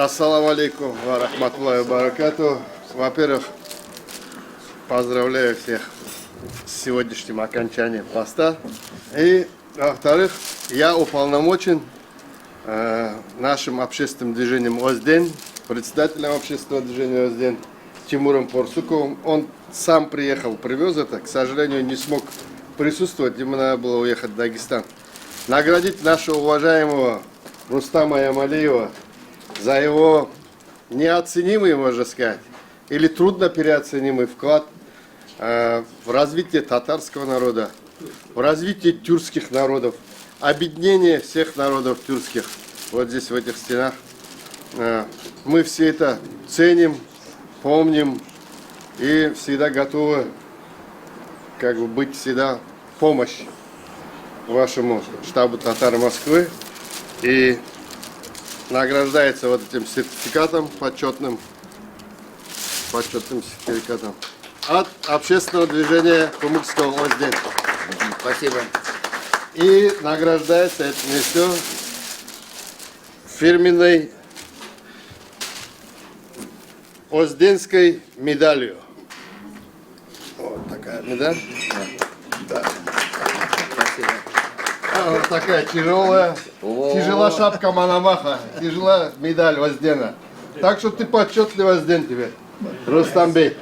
Ассаламу алейкум ва рахматуллахи ва баракату. Во-первых, поздравляю всех с сегодняшним окончанием поста. И, во-вторых, я уполномочен нашим общественным движением ОСДЕН, председателем общественного движения ОСДЕН Тимуром Порсуковым. Он сам приехал, привез это. К сожалению, не смог присутствовать, ему надо было уехать в Дагестан. Наградить нашего уважаемого Рустама Ямалиева за его неоценимый, можно сказать, или трудно переоценимый вклад в развитие татарского народа, в развитие тюркских народов, объединение всех народов тюркских. Вот здесь, в этих стенах. Мы все это ценим, помним и всегда готовы быть всегда в помощь вашему штабу татар Москвы. И награждается вот этим сертификатом почетным сертификатом от общественного движения Кумыкского ОСДЕН. Спасибо. И награждается это не все фирменной ОСДЕНской медалью. Вот такая медаль. Да. Спасибо. Вот такая тяжелая. Тяжела шапка Мономаха. Тяжела медаль ОСДЕНа. Так что ты почетный ОСДЕН тебе, Рустамбей.